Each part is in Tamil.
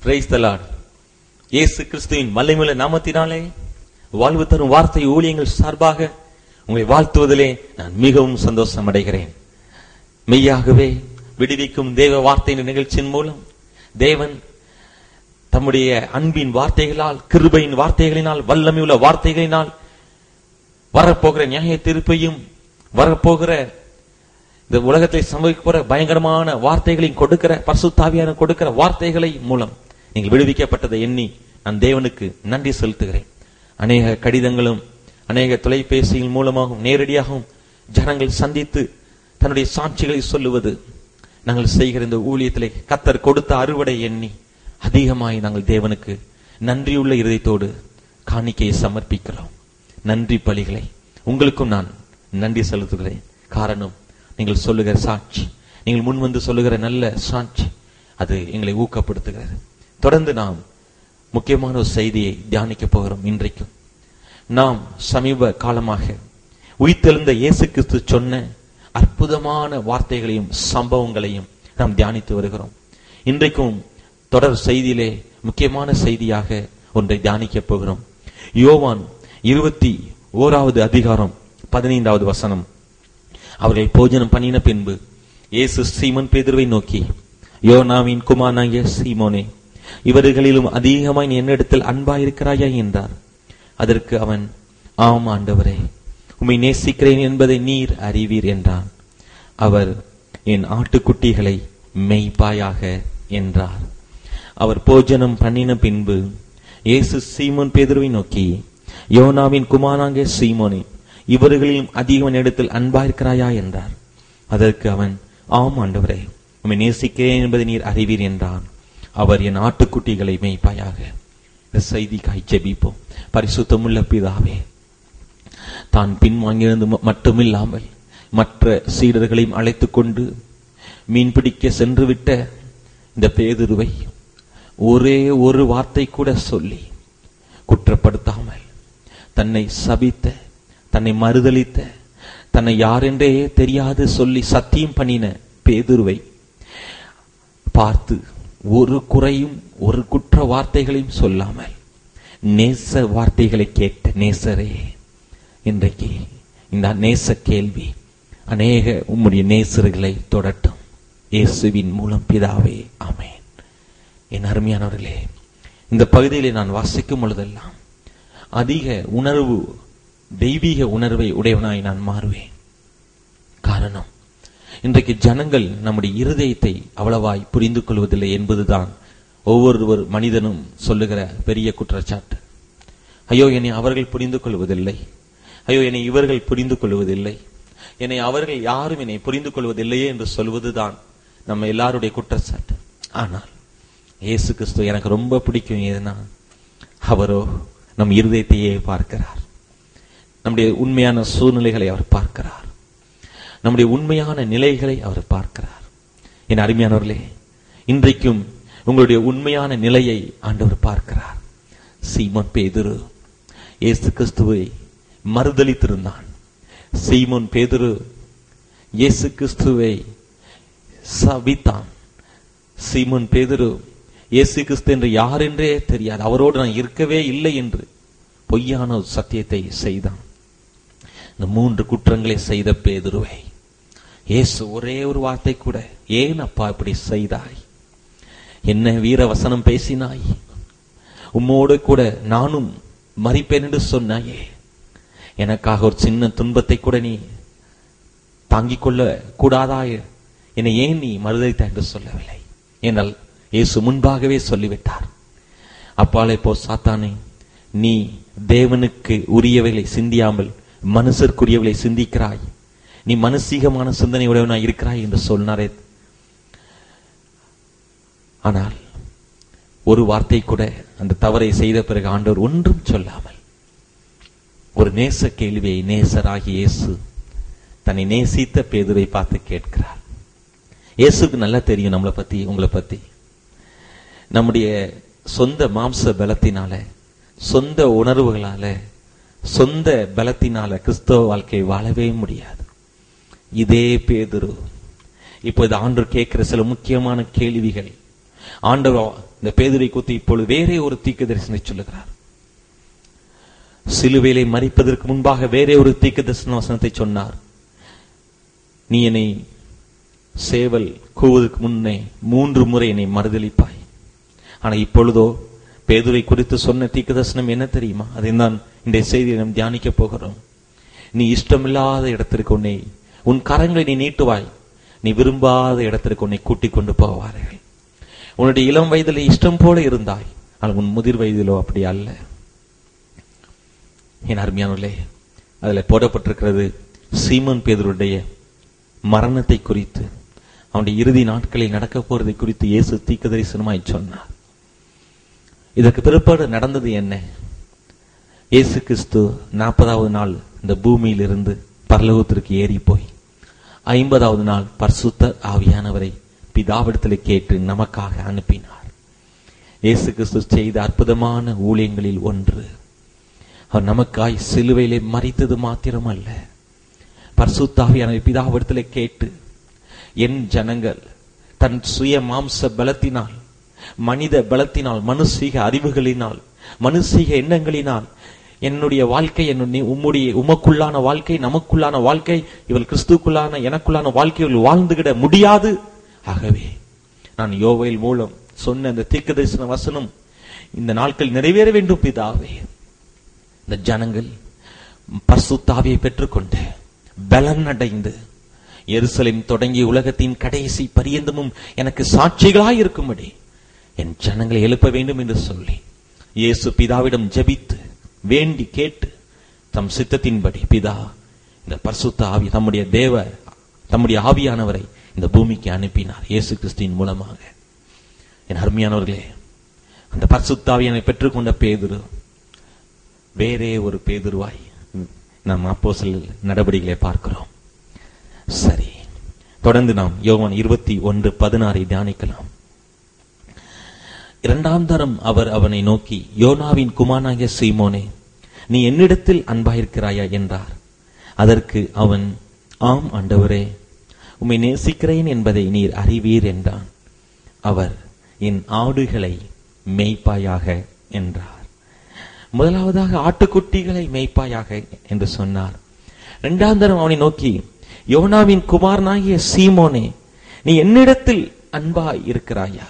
Praise the Lord. இயேசு கிறிஸ்துவின் வல்லமையுள்ள நாமத்தினாலே வாழ்வு தரும் வார்த்தை ஊழியங்கள் சார்பாக உங்களை வாழ்த்துவதிலே நான் மிகவும் சந்தோஷம் அடைகிறேன். மெய்யாகவே விடுவிக்கும் தேவ வார்த்தையின் நிகழ்ச்சியின் மூலம் தேவன் தம்முடைய அன்பின் வார்த்தைகளால், கிருபையின் வார்த்தைகளினால், வல்லமையுள்ள வார்த்தைகளினால் வரப்போகிற நியாய தீர்ப்பையும், வரப்போகிற இந்த உலகத்தை சம்பவிக்கிற பயங்கரமான வார்த்தைகளையும் கொடுக்கிற பரிசுத்த ஆவியான கொடுக்கிற வார்த்தைகளை மூலம் நீங்கள் விடுவிக்கப்பட்டதை எண்ணி நான் தேவனுக்கு நன்றி செலுத்துகிறேன். அநேக கடிதங்களும் அநேக தொலைபேசியின் மூலமாகவும் நேரடியாகவும் ஜனங்கள் சந்தித்து தன்னுடைய சாட்சிகளை சொல்லுவது நாங்கள் செய்கிற இந்த ஊழியத்திலே கர்த்தர் கொடுத்த அறுவடை எண்ணி அதிகமாய் நாங்கள் தேவனுக்கு நன்றியுள்ள இருதயத்தோடு காணிக்கையை சமர்ப்பிக்கிறோம். நன்றி பலிகளை உங்களுக்கும் நான் நன்றி செலுத்துகிறேன். காரணம், நீங்கள் சொல்லுகிற சாட்சி, நீங்கள் முன் வந்து சொல்லுகிற நல்ல சாட்சி, அது எங்களை ஊக்கப்படுத்துகிறது. தொடர்ந்து நாம் முக்கியமான ஒரு செய்தியை தியானிக்க போகிறோம். இன்றைக்கும் நாம் சமீப காலமாக உயிர்த்தெழுந்த இயேசு கிறிஸ்து சொன்ன அற்புதமான வார்த்தைகளையும் சம்பவங்களையும் நாம் தியானித்து வருகிறோம். இன்றைக்கும் தொடர் செய்தியிலே முக்கியமான செய்தியாக ஒன்றை தியானிக்க போகிறோம். யோவான் 21வது அதிகாரம் 15வது வசனம். அவர்கள் போஜனம் பண்ணின பின்பு இயேசு சீமோன் பேதுருவை நோக்கி, யோனாவின் குமாரனாகிய சீமோனே, இவர்களிலும் அதிகமாய் நீ என்னிடத்தில் அன்பாயிருக்கிறாயா என்றார். அதற்கு அவன், ஆம் ஆண்டவரே, உம்மை நேசிக்கிறேன் என்பதை நீர் அறிவீர் என்றான். அவர், என் ஆட்டுக்குட்டிகளை மேய்ப்பாயாக என்றார். அவர் போஜனம் பண்ணின பின்பு இயேசு சீமோன் பேதுருவை நோக்கி, யோனாவின் குமாரனாகிய சீமோனே, இவர்களிலும் அதிகம் இடத்தில் அன்பாயிருக்கிறாயா என்றார். அதற்கு அவன், ஆம் ஆண்டவரே, உம்மை நேசிக்கிறேன் என்பதை நீர் அறிவீர் என்றான். அவர், என் ஆட்டுக்குட்டிகளை மேய்ப்பாயாக. இந்த செய்திக்காய் ஜெபிப்போம். பரிசுத்தமுள்ள பிதாவே, தான் பின்வாங்கியிருந்து மட்டுமில்லாமல் மற்ற சீடர்களையும் அழைத்துக் கொண்டு மீன்பிடிக்க சென்று விட்ட இந்த பேதுருவை ஒரே ஒரு வார்த்தை கூட சொல்லி குற்றப்படுத்தாமல் தன்னை சபித்த, தன்னை மறுதலித்த, தன்னை யாரென்றே தெரியாது சொல்லி சத்தியம் பண்ணின பேதுருவை பார்த்து ஒரு குறையும் ஒரு குற்ற வார்த்தைகளையும் சொல்லாமல் நேச வார்த்தைகளை கேட்ட நேசரே, இன்றைக்கு இந்த நேச கேள்வி அநேக உம்முடைய நேசர்களை தொடட்டும். இயேசுவின் மூலம் பிதாவே, ஆமென். என் அருமையானவர்களே, இந்த பகுதியிலே நான் வாசிக்கும் பொழுதெல்லாம் அதிக உணர்வு, தெய்வீக உணர்வை உடையவனாய் நான் மாறுவேன். காரணம், இன்றைக்கு ஜனங்கள் நம்முடைய இருதயத்தை அவ்வளவாய் புரிந்து கொள்வதில்லை என்பதுதான் ஒவ்வொரு மனிதனும் சொல்லுகிற பெரிய குற்றச்சாட்டு. ஐயோ, என்னை அவர்கள் புரிந்து கொள்வதில்லை, ஐயோ என்னை இவர்கள் புரிந்து கொள்வதில்லை, என்னை அவர்கள் யாரும் என்னை புரிந்து கொள்வதில்லையே என்று சொல்வதுதான் நம்ம எல்லாருடைய குற்றச்சாட்டு. ஆனால் இயேசு கிறிஸ்து எனக்கு ரொம்ப பிடிக்கும். ஏன்னா அவரோ நம் இருதயத்தையே பார்க்கிறார். நம்முடைய உண்மையான சூழ்நிலைகளை அவர் பார்க்கிறார். நம்முடைய உண்மையான நிலைகளை அவர் பார்க்கிறார். என் அருமையானவர்களே, இன்றைக்கும் உங்களுடைய உண்மையான நிலையை ஆண்டவர் பார்க்கிறார். சீமோன் பேதுரு இயேசு கிறிஸ்துவை மறுதலித்திருந்தான். சீமோன் பேதுரு இயேசு கிறிஸ்துவை சபித்தான். சீமோன் பேதுரு இயேசு கிறிஸ்து என்று யார் என்றே தெரியாது, அவரோடு நான் இருக்கவே இல்லை என்று பொய்யான ஒரு சத்தியத்தை செய்தான். இந்த 3 குற்றங்களை செய்த பேதுருவை இயேசு ஒரே ஒரு வார்த்தை கூட, ஏன் அப்பா இப்படி செய்தாய், என்ன வீர வசனம் பேசினாய், உம்மோடு கூட நானும் மரிப்பேன் என்று சொன்னாயே, எனக்காக ஒரு சின்ன துன்பத்தை கூட நீ தாங்கிக் கொள்ள கூடாதா, என்னை ஏன் நீ மறுதலித்தாய் என்று சொல்லவில்லை. என்றால் இயேசு முன்பாகவே சொல்லிவிட்டார். அப்பாலே போ சாத்தானே, நீ தேவனுக்கு உரியவைகளை சிந்தியாமல் மனுஷருக்குரியவளை சிந்திக்கிறாய், நீ மனுஷீகமான சிந்தனை உடையவனாய் இருக்கிறாய் என்று சொன்னாரே. ஆனால் ஒரு வார்த்தை கூட அந்த தவறை செய்த பிறகு ஆண்டவர் ஒன்றும் சொல்லாமல் ஒரு நேச கேள்வியை நேசராகி இயேசு தன்னை நேசித்த பேதுரை பார்த்து கேட்கிறார். இயேசுக்கு நல்லா தெரியும் நம்மளை பத்தி, உங்களை பத்தி. நம்முடைய சொந்த மாம்ச பலத்தினால, சொந்த உணர்வுகளால, சொந்த பலத்தினால கிறிஸ்தவ வாழ்க்கை வாழவே முடியாது. இதே பேதுரு இப்போது ஆண்டவர் கேட்கிற சில முக்கியமான கேள்விகள், ஆண்டவர் இந்த பேதுரை குறித்து இப்பொழுது வேறே ஒரு தீர்க்கதரிசனத்தை சொல்லுகிறார். சிலுவையிலே மரிப்பதற்கு முன்பாக வேறே ஒரு தீர்க்கதரிசன வசனத்தை சொன்னார். நீ என்னை சேவல் கூவதற்கு முன்னே 3 முறை என்னை மறுதலிப்பாய். ஆனா இப்பொழுதோ பேதுரை குறித்து சொன்ன தீர்க்கதரிசனம் என்ன தெரியுமா? அதைத்தான் இந்த செய்தியை நாம் தியானிக்க போகிறோம். நீ இஷ்டமில்லாத இடத்திற்கு உன்னை, உன் கரங்களை நீ நீட்டுவாய், நீ விரும்பாத இடத்திற்கு உன்னை கூட்டிக் கொண்டு போவார்கள். உன்னுடைய இளம் வயதில் இஷ்டம் போல இருந்தாய், ஆனால் உன் முதிர் வயதிலோ அப்படி அல்ல. என் அருமையானவர்களே, அதுல போடப்பட்டிருக்கிறது சீமோன் பேதுருடைய மரணத்தை குறித்து, அவனுடைய இறுதி நாட்களில் நடக்க போறதை குறித்து இயேசு தீர்க்கதரிசனமாய் சொன்னார். இதற்கு பிற்பாடு நடந்தது என்ன? இயேசு கிறிஸ்து 40வது நாள் இந்த பூமியில் இருந்து பரலோகத்திற்கு ஏறி போய் 50வது நாள் பரிசுத்த ஆவியானவரை பிதாவிடத்தில் கேட்டு நமக்காக அனுப்பினார். இயேசு கிறிஸ்து செய்த அற்புதமான ஊழியங்களில் ஒன்று, அவர் நமக்காய் சிலுவையிலே மரித்தது மாத்திரமல்ல, பரிசுத்த ஆவியானவரை பிதாவிடத்தில் கேட்டு, என் ஜனங்கள் தன் சுய மாம்ச பலத்தினால், மனித பலத்தினால், மனுஷீக அறிவுகளினால், மனுஷீக எண்ணங்களினால் என்னுடைய வாழ்க்கை, உமக்குள்ளான வாழ்க்கை, நமக்குள்ளான வாழ்க்கை, இவள் கிறிஸ்துக்குள்ளான எனக்குள்ளான வாழ்க்கையில் வாழ்ந்துவிட முடியாது. ஆகவே நான் யோவேல் மூலம் சொன்ன அந்த தீர்க்கதரிசன வசனம் இந்த நாட்கள் நிறைவேற வேண்டும் பிதாவே. இந்த ஜனங்கள் பரிசுத்த ஆவியை பெற்றுக்கொண்டு பலன் அடைந்து எருசலேம் தொடங்கி உலகத்தின் கடைசி பரியந்தமும் எனக்கு சாட்சிகளாய் இருக்கும்படி என் ஜனங்களை எழுப்ப வேண்டும் என்று சொல்லி இயேசு பிதாவிடம் ஜெபித்து வேண்டி கேட்டு தம் சித்தத்தின்படி பிதா இந்த பரிசுத்த ஆவி தம்முடைய ஆவியானவரை இந்த பூமிக்கு அனுப்பினார் இயேசு கிறிஸ்துவின் மூலமாக. என் அருமையானவர்களே, அந்த பரிசுத்த ஆவியானவரை பெற்றுக்கொண்ட பேதுரு வேறே ஒரு பேதுருவாய் நாம் அப்போஸ்தலர் நடபடிகளை பார்க்கிறோம். சரி, தொடர்ந்து நாம் யோவான் 21:16 தியானிக்கலாம். 2ஆம் தரம் அவர் அவனை நோக்கி, யோனாவின் குமாரனாகிய சீமோனே, நீ என்னிடத்தில் அன்பாயிருக்கிறாயா என்றார். அதற்கு அவன், ஆம் ஆண்டவரே, உம்மை நேசிக்கிறேன் என்பதை நீர் அறிவீர் என்றான். அவர், என் ஆடுகளை மேய்ப்பாயாக என்றார். முதலாவதாக ஆட்டுக்குட்டிகளை மேய்ப்பாயாக என்று சொன்னார். 2ஆம் தரம் அவனை நோக்கி, யோனாவின் குமாரனாகிய சீமோனே, நீ என்னிடத்தில் அன்பாய் இருக்கிறாயா?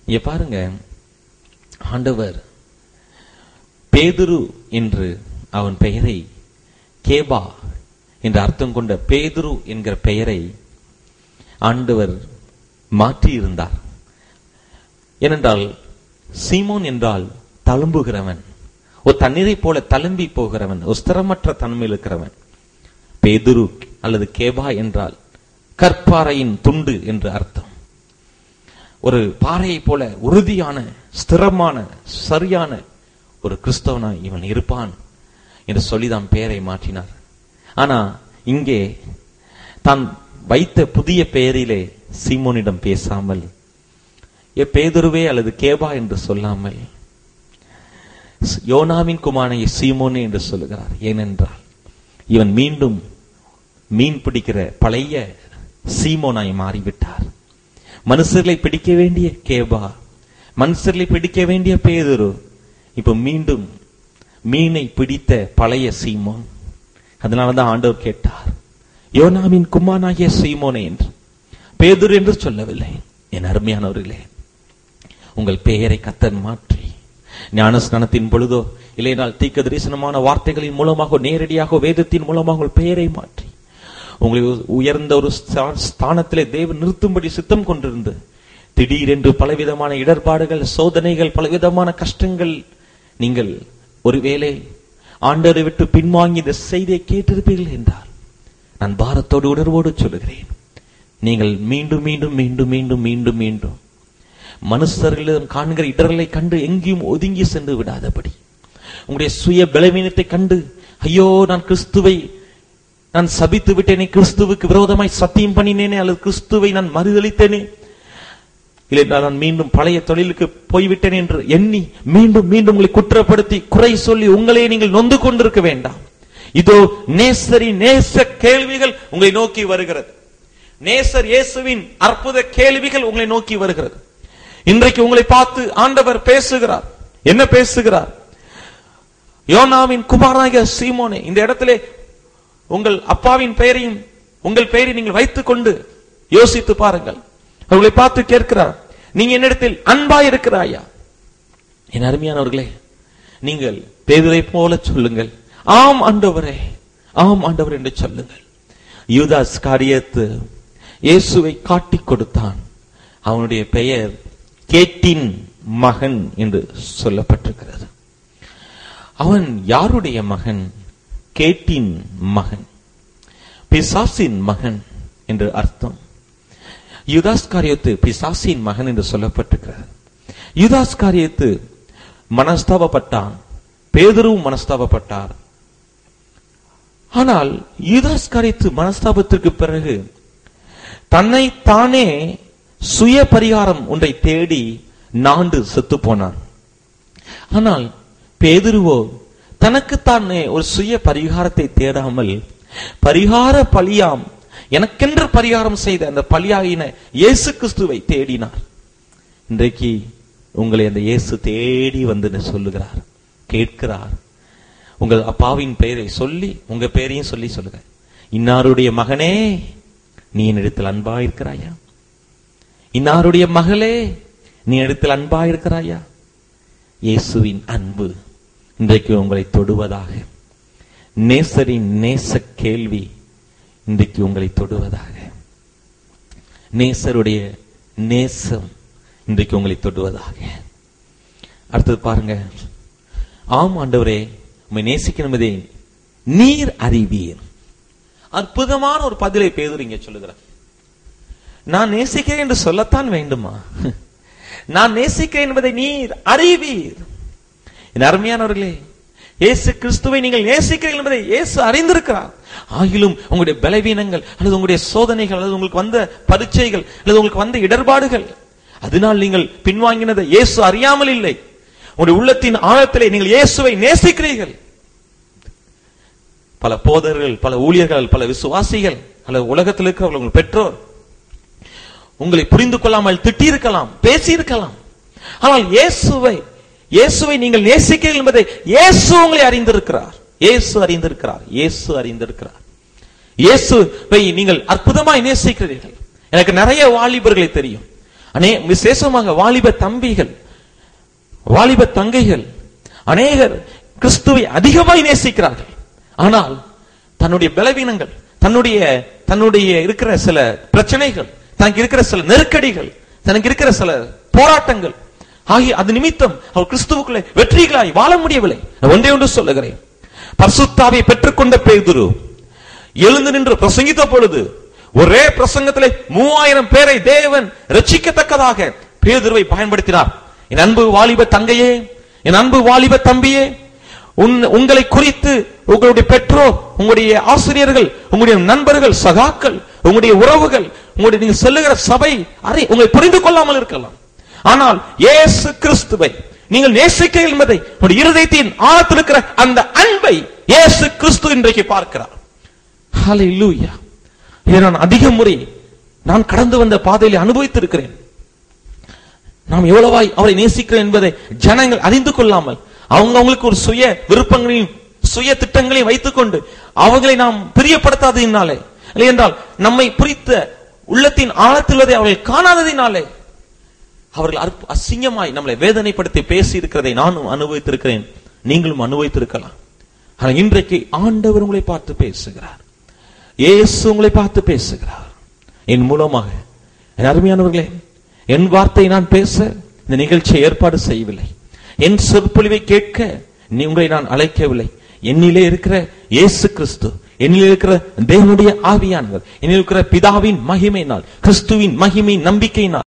இங்க பாருங்க, ஆண்டவர் பேதுரு என்று அவன் பெயரை கேபா என்று அர்த்தம் கொண்ட பேதுரு என்கிற பெயரை ஆண்டவர் மாற்றி இருந்தார். ஏனென்றால் சீமோன் என்றால் தழும்புகிறவன், ஒரு தண்ணீரை போல தழும்பி போகிறவன், ஒரு ஸ்திரமற்ற தன்மையில் இருக்கிறவன். பேதுரு அல்லது கேபா என்றால் கற்பாறையின் துண்டு என்று அர்த்தம். ஒரு பாறையை போல உறுதியான, ஸ்திரமான, சரியான ஒரு கிறிஸ்தவனாய் இவன் இருப்பான் என்று சொல்லிதான் பெயரை மாற்றினார். ஆனா இங்கே தான் வைத்த புதிய பெயரிலே சீமோனிடம் பேசாமல், பேதுருவே அல்லது கேபா என்று சொல்லாமல் யோனாவின் குமாரனாகிய சீமோனே என்று சொல்லுகிறார். ஏனென்றால் இவன் மீண்டும் மீன் பிடிக்கிற பழைய சீமோனாய் மாறிவிட்டார். மனுஷர்களை பிடிக்க வேண்டிய கேபா, மனுஷர்களை பிடிக்க வேண்டிய பேதுரு, இப்ப மீண்டும் மீனை பிடித்த பழைய சீமோன். அதனாலதான் ஆண்டவர் கேட்டார், யோனாவின் குமாரனாகிய சீமோனே என்று, பேதுரு என்று சொல்லவில்லை. என் அருமையானவர்களே, உங்கள் பெயரை கர்த்தர் மாற்றி ஞானஸ்நானத்தின் பொழுதோ இல்லைனால் தீர்க்கதரிசனமான வார்த்தைகளின் மூலமாக நேரடியாக வேதத்தின் மூலமாக உங்கள் பெயரை மாற்றி உங்களை உயர்ந்த ஒரு ஸ்தானத்திலே தேவன் நிறுத்தும்படி சித்தம் கொண்டிருந்து, திடீரென்று பலவிதமான இடர்பாடுகள், சோதனைகள், பலவிதமான கஷ்டங்கள், நீங்கள் ஒருவேளை ஆண்டவரை விட்டு பின்வாங்கி இந்த செய்தியை கேட்டிருப்பீர்கள் என்றால் நான் பாரத்தோடு உணர்வோடு சொல்லுகிறேன், நீங்கள் மீண்டும் மீண்டும் மீண்டும் மீண்டும் மீண்டும் மீண்டும் மனுஷர்களிடம் காண்கிற இடர்களை கண்டு எங்கேயும் ஒதுங்கி சென்று விடாதபடி, உங்களுடைய சுய பலவீனத்தை கண்டு ஐயோ நான் கிறிஸ்துவை நான் சபித்து விட்டேனே, கிறிஸ்துவுக்கு விரோதமாய் சத்தியம் பண்ணினேனே, அல்லது கிறிஸ்துவை நான் மறுதலித்தேனே, இல்லை நான் மீண்டும் பழைய தொழிலுக்கு போய்விட்டேன் என்று எண்ணி மீண்டும் மீண்டும் உங்களை குற்றப்படுத்தி குறை சொல்லி உங்களே நீங்கள் நொந்து கொண்டிருக்க வேண்டாம். இதோ நேச கேள்விகள் உங்களை நோக்கி வருகிறது. நேசர் இயேசுவின் அற்புத கேள்விகள் உங்களை நோக்கி வருகிறது. இன்றைக்கு உங்களை பார்த்து ஆண்டவர் பேசுகிறார். என்ன பேசுகிறார்? யோனாவின் குமாரனாகிய சீமோனே, இந்த இடத்திலே உங்கள் அப்பாவின் பெயரையும் உங்கள் பெயரை நீங்கள் வைத்துக் கொண்டு யோசித்து பாருங்கள். அவர்களை பார்த்து கேட்கிறார், நீங்க என்னிடத்தில் அன்பாய் இருக்கிறாயா? என் அருமையானவர்களே, நீங்கள் பேதுரை போல சொல்லுங்கள், ஆம் ஆண்டவரே, ஆம் ஆண்டவர் என்று சொல்லுங்கள். யூதாஸ் காரியத்து இயேசுவை காட்டிக் கொடுத்தான். அவனுடைய பெயர் கேட்டின் மகன் என்று சொல்லப்பட்டிருக்கிறது. அவன் யாருடைய மகன்? கேட்டின் மகன், பிசாசின் மகன் என்று அர்த்தம். யூதாஸ் காரியத்து பிசாசின் மகன் என்று சொல்லப்பட்டிருக்கிறது. யூதாஸ் காரியத்து மனஸ்தாபப்பட்டான், பேதுருவும் மனஸ்தாபப்பட்டார். ஆனால் யூதாஸ் காரியத்து மனஸ்தாபத்திற்கு பிறகு தன்னை தானே சுய பரிகாரம் ஒன்றை தேடி நாண்டு செத்து போனான். ஆனால் பேதுருவோ தனக்குத்தானே ஒரு சுய பரிகாரத்தை தேடாமல் பரிகார பலியாம் எனக்கென்று பரிகாரம் செய்த அந்த பலியாகின இயேசு கிறிஸ்துவை தேடினார். இன்றைக்கு உங்களை அந்த இயேசு தேடி வந்து சொல்லுகிறார், கேட்கிறார். உங்கள் அப்பாவின் பெயரை சொல்லி உங்க பெயரையும் சொல்லி சொல்லுங்க, இன்னாருடைய மகனே நீ என்னிடத்தில் அன்பாயிருக்கிறாயா? இன்னாருடைய மகளே நீ என்னிடத்தில் அன்பாயிருக்கிறாயா? இயேசுவின் அன்பு இன்றைக்கு உங்களை தொடுவதாக. நேசரின் நேச கேள்வி இன்றைக்கு உங்களை தொடுவதாக. நேசருடைய நேசம் இன்றைக்கு உங்களை தொடுவதாக. அடுத்தது பாருங்க, ஆம் ஆண்டவரே உம்மை நேசிக்கிறதை நீர் அறிவீர். அற்புதமான ஒரு பதிலை பேதுரு சொல்லுகிறார். நான் நேசிக்கிறேன் என்று சொல்லத்தான் வேண்டுமா? நான் நேசிக்கிறேன் என்பதை நீர் அறிவீர். என் அருமையானவர்களே, இயேசு கிறிஸ்துவை நீங்கள் நேசிக்கிறீர்கள் என்பதை இயேசு அறிந்திருக்கிறார். ஆகிலும் உங்களுடைய பலவீனங்கள் அல்லது உங்களுடைய சோதனைகள் அல்லது உங்களுக்கு வந்த பரீட்சைகள் அல்லது உங்களுக்கு வந்த இடர்பாடுகள், அதனால் நீங்கள் பின்வாங்கினதை இயேசு அறியாமல் இல்லை. உங்களுடைய உள்ளத்தின் ஆழத்திலே நீங்கள் இயேசுவை நேசிக்கிறீர்கள். பல போதர்கள், பல ஊழியர்கள், பல விசுவாசிகள் அல்லது உலகத்தில் இருக்கிறவர்கள், உங்கள் பெற்றோர் உங்களை புரிந்து கொள்ளாமல் திட்டியிருக்கலாம், பேசியிருக்கலாம். ஆனால் இயேசுவை நீங்கள் நேசிக்கிறீர்கள் என்பதை இயேசு உங்களை அறிந்திருக்கிறார். இயேசு அறிந்திருக்கிறார். இயேசு அறிந்திருக்கிறார். இயேசுவை நீங்கள் அற்புதமாய் நேசிக்கிறீர்கள். எனக்கு நிறைய வாலிபர்களை தெரியும், விசேஷமாக வாலிப தம்பிகள், வாலிப தங்கைகள், அநேகர் கிறிஸ்துவை அதிகமாய் நேசிக்கிறார்கள். ஆனால் தன்னுடைய பலவீனங்கள், தன்னுடைய இருக்கிற சில பிரச்சனைகள், தனக்கு இருக்கிற சில நெருக்கடிகள், தனக்கு இருக்கிற சில போராட்டங்கள் ஆகிய அது நிமித்தம் அவர் கிறிஸ்துவுக்குள்ளே வெற்றிகளாய் வாழ முடியவில்லை. ஒன்றே ஒன்று சொல்லுகிறேன், பரிசுத்தாவியை பெற்றுக்கொண்ட பேதுரு எழுந்து நின்று பிரசங்கித்த பொழுது ஒரே பிரசங்கத்திலே 3000 பேரை தேவன் ரட்சிக்கத்தக்கதாக பேதுருவை பயன்படுத்தினார். என் அன்பு வாலிப தங்கையே, என் அன்பு வாலிப தம்பியே, உங்களை குறித்து உங்களுடைய பெற்றோர், உங்களுடைய ஆசிரியர்கள், உங்களுடைய நண்பர்கள், சகாக்கள், உங்களுடைய உறவுகள், உங்களுடைய நீங்க செல்லுகிற சபை உங்களை புரிந்து கொள்ளாமல் இருக்கலாம். ஆனால் இயேசு கிறிஸ்துவை நீங்கள் நேசிக்கிறீர்கள் என்பதை உங்களுடைய இருதயத்தின் ஆழத்தில் இருக்கிற அந்த அன்பை இயேசு கிறிஸ்து இன்றைக்கு பார்க்கிறார். ஹல்லேலூயா. இதை நான் அதிக முறை நான் கடந்து வந்த பாதையில் அனுபவித்திருக்கிறேன். நாம் எவ்வளவாய் அவரை நேசிக்கிறோம் என்பதை ஜனங்கள் அறிந்து கொள்ளாமல் அவங்களுக்கு ஒரு சுய விருப்பங்களையும் சுய திட்டங்களையும் வைத்துக் கொண்டு அவர்களை நாம் பிரியப்படுத்தாததினாலே, இல்லை என்றால் நம்மை குறித்த உள்ளத்தின் ஆழத்தில் அவர்கள் காணாததினாலே அவர்கள் அசிங்கமாய் நம்மளை வேதனைப்படுத்தி பேசி இருக்கிறதை நானும் அனுபவித்திருக்கிறேன், நீங்களும் அனுபவித்திருக்கலாம். ஆனால் இன்றைக்கு ஆண்டவர் உங்களை பார்த்து பேசுகிறார். இயேசு உங்களை பார்த்து பேசுகிறார் என் மூலமாக. என் அருமையானவர்களே, என் வார்த்தை நான் பேச இந்த நிகழ்ச்சியை ஏற்பாடு செய்யவில்லை. என் சொற்பொழிவை கேட்க உங்களை நான் அழைக்கவில்லை. என்னிலே இருக்கிற இயேசு கிறிஸ்து, என்னில் இருக்கிற தேவனுடைய ஆவியானவர், என்னில் இருக்கிற பிதாவின் மகிமையினால், கிறிஸ்துவின் மகிமை நம்பிக்கையினால்